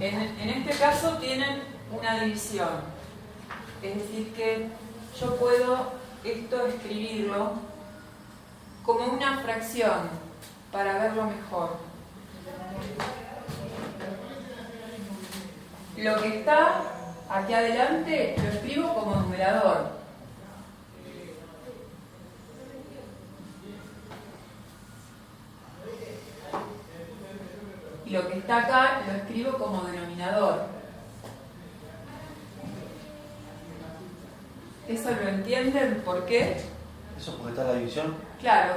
En este caso tienen una división. Es decir que yo puedo esto escribirlo como una fracción para verlo mejor. Lo que está aquí adelante lo escribo como numerador. Y lo que está acá lo escribo como denominador. ¿Eso lo entienden? ¿Por qué? ¿Eso porque está la división? Claro.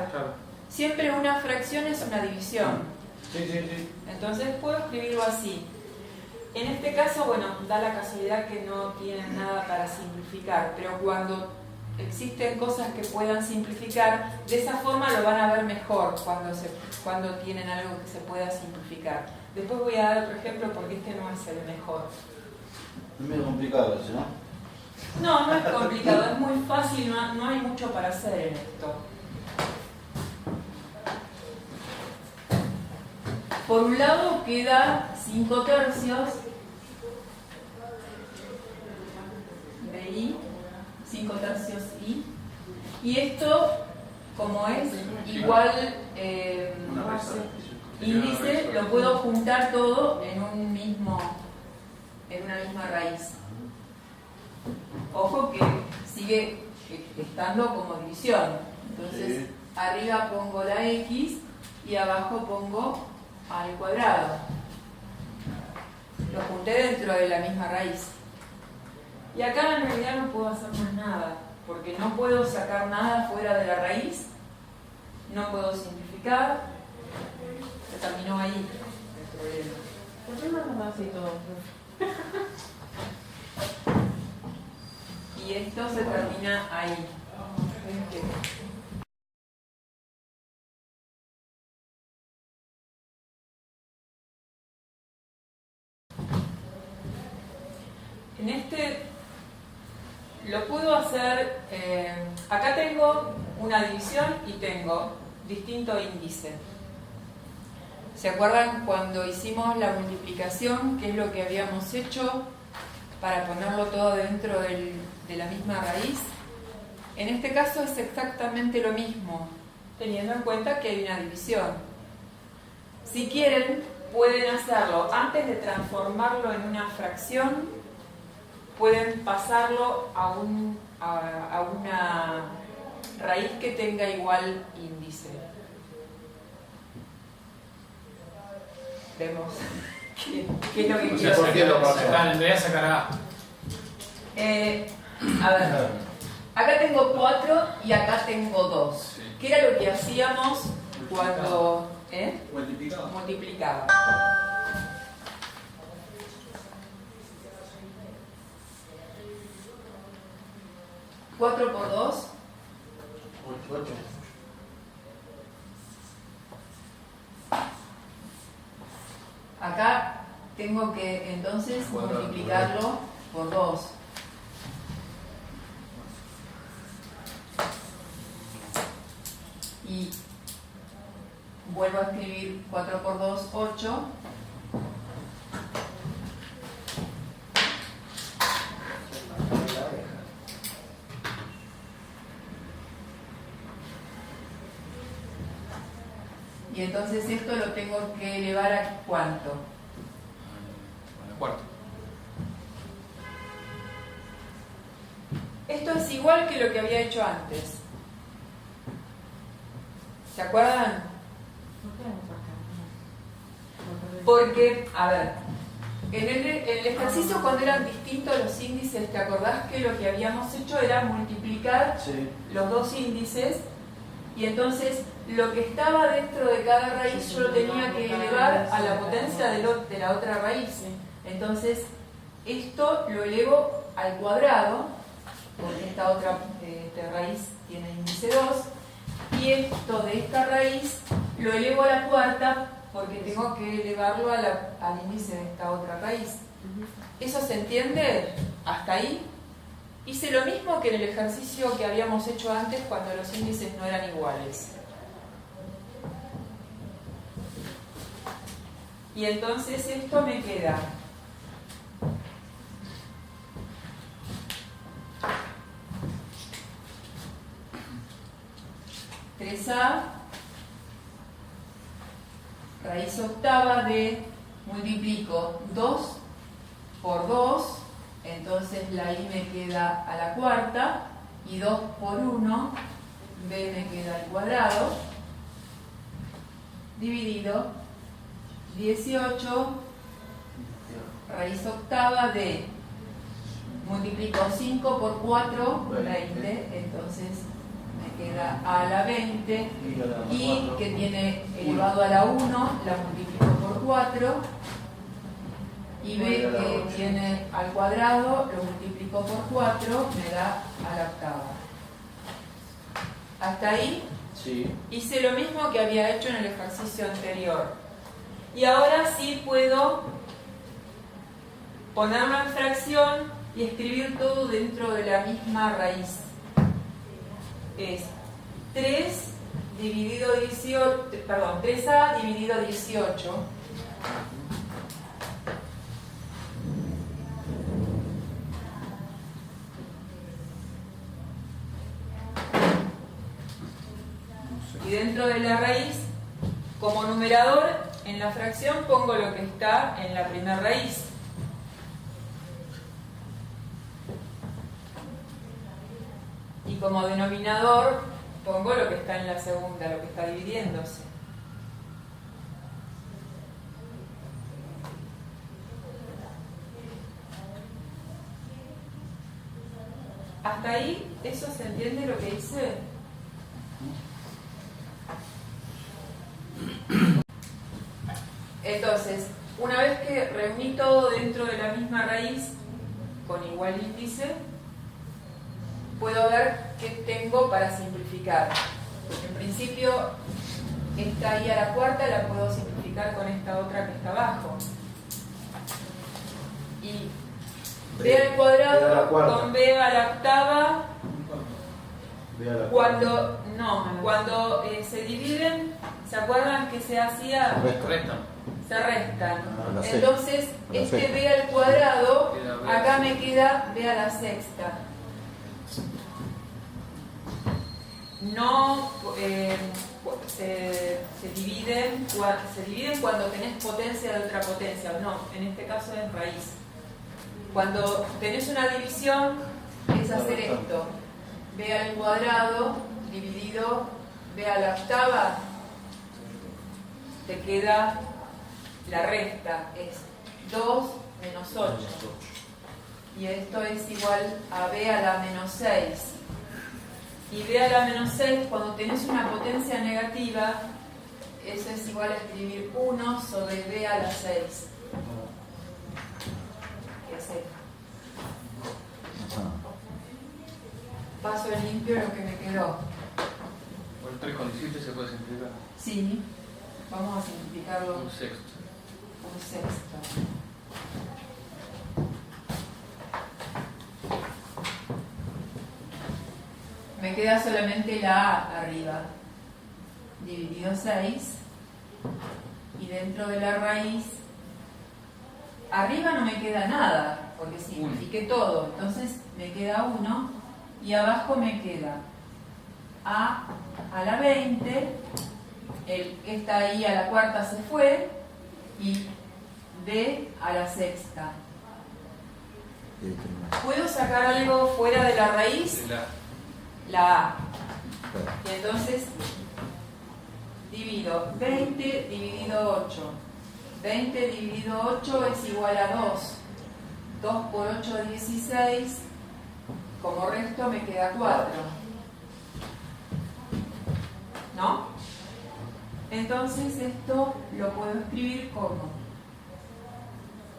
Siempre una fracción es una división. Sí. Entonces puedo escribirlo así. En este caso, bueno, da la casualidad que no tienen nada para simplificar, pero cuando existen cosas que puedan simplificar, de esa forma lo van a ver mejor cuando tienen algo que se pueda simplificar. Después voy a dar otro ejemplo porque este no es el mejor. Es medio complicado eso, ¿no? No, no es complicado, es muy fácil, no hay mucho para hacer en esto. Por un lado queda 5/3 de I, 5/3 I, y esto, como es igual índice, lo puedo juntar todo en una misma raíz. Ojo que sigue estando como división. Entonces, sí. Arriba pongo la X y abajo pongo A al cuadrado. Lo junté dentro de la misma raíz. Y acá en realidad no puedo hacer más nada, porque no puedo sacar nada fuera de la raíz, no puedo simplificar. Se terminó ahí el problema. ¿Por qué no lo así todo? Y esto se termina ahí. En este lo puedo hacer, acá tengo una división y tengo distinto índice. ¿Se acuerdan cuando hicimos la multiplicación? ¿Qué es lo que habíamos hecho para ponerlo todo dentro de la misma raíz? En este caso es exactamente lo mismo, teniendo en cuenta que hay una división. Si quieren, pueden hacerlo antes de transformarlo en una fracción, pueden pasarlo a una raíz que tenga igual índice. Vemos qué es lo que quiero. ¿Por qué lo pasó? En realidad sacará. A ver, acá tengo 4 y acá tengo 2. Sí. ¿Qué era lo que hacíamos cuando multiplicaba? 4 por 2. 8. Acá tengo que entonces multiplicarlo por 2. Y vuelvo a escribir 4 por 2, 8. Y entonces esto lo tengo que elevar a ¿cuánto? A cuarto. Esto es igual que lo que había hecho antes. ¿Se acuerdan? Porque, a ver, en el ejercicio cuando eran distintos los índices, ¿te acordás que lo que habíamos hecho era multiplicar los dos índices? Y entonces lo que estaba dentro de cada raíz yo lo tenía que elevar a la potencia de la otra raíz. Entonces esto lo elevo al cuadrado, porque esta otra raíz tiene índice 2, y esto de esta raíz lo elevo a la cuarta, porque tengo que elevarlo al índice de esta otra raíz. ¿Eso se entiende? ¿Hasta ahí? Hice lo mismo que en el ejercicio que habíamos hecho antes cuando los índices no eran iguales. Y entonces esto me queda 3a raíz octava de, multiplico 2 por 2, entonces la i me queda a la cuarta, y 2 por 1, b me queda al cuadrado, dividido 18 raíz octava de, multiplico 5 por 4, 20, entonces me queda a la 20, y que tiene elevado a la 1, la multiplico por 4, y b que tiene al cuadrado, lo multiplico por 4, me da a la octava. Hasta ahí Sí. hice lo mismo que había hecho en el ejercicio anterior. Y ahora sí puedo ponerlo en fracción y escribir todo dentro de la misma raíz. Es 3 dividido 18, perdón, 3a dividido 18. Y dentro de la raíz, como numerador, en la fracción pongo lo que está en la primera raíz. Y como denominador, pongo lo que está en la segunda, lo que está dividiéndose. ¿Hasta ahí eso se entiende lo que hice? Entonces, una vez que reuní todo dentro de la misma raíz, con igual índice, puedo ver qué tengo para simplificar. En principio, esta i a la cuarta la puedo simplificar con esta otra que está abajo. Y b al cuadrado con b a la octava, cuando se dividen, ¿se acuerdan que se hacía? Se restan. Entonces, este b al cuadrado, acá me queda b a la sexta. No se dividen cuando tenés potencia de otra potencia. No, en este caso es raíz. Cuando tenés una división, es hacer esto. B al cuadrado dividido b a la octava, te queda la resta, es 2 menos 8. Y esto es igual a b a la menos 6. Y b a la menos 6, cuando tenés una potencia negativa, eso es igual a escribir 1 sobre b a la 6. ¿Qué hace? Paso en limpio lo que me quedó. Por 3 con 17 se puede simplificar. Sí, vamos a simplificarlo. Un sexto. Un sexto. Me queda solamente la a arriba. Dividido 6. Y dentro de la raíz, arriba no me queda nada, porque simplifiqué todo. Entonces me queda 1. Y abajo me queda a la 20. Esta i a la cuarta se fue. Y b a la sexta. ¿Puedo sacar algo fuera de la raíz? La a. Y entonces divido 20 dividido 8. 20 dividido 8 es igual a 2. 2 por 8 es 16. Como resto me queda 4. ¿No? Entonces esto lo puedo escribir como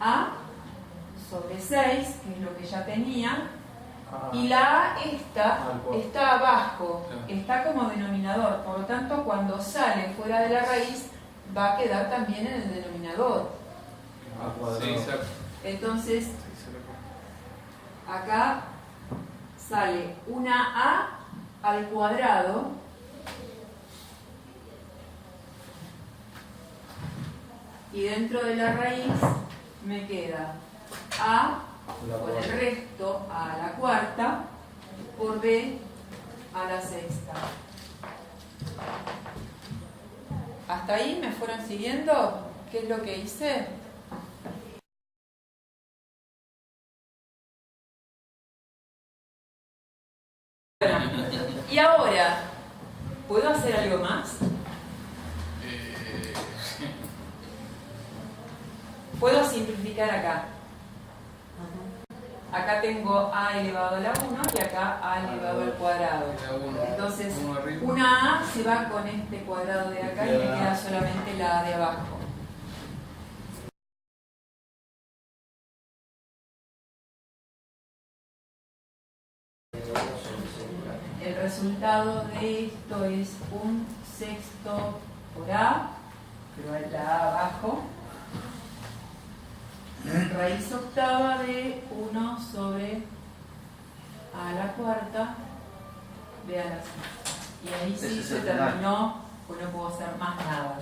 a sobre 6, que es lo que ya tenía, y la a está abajo, está como denominador, por lo tanto cuando sale fuera de la raíz va a quedar también en el denominador. Sí, exacto. Entonces acá sale una a al cuadrado y dentro de la raíz me queda a con el resto a la cuarta por b a la sexta. ¿Hasta ahí me fueron siguiendo? ¿Qué es lo que hice? Y ahora, ¿puedo hacer algo más? Puedo simplificar acá. Acá tengo a elevado a la 1 y acá a elevado al cuadrado. Entonces, una a se va con este cuadrado de acá y me queda solamente la a de abajo. El resultado de esto es un sexto por a, pero la a abajo. Raíz octava de 1 sobre a la cuarta b a la sexta. Y ahí sí se terminó, pues no puedo hacer más nada.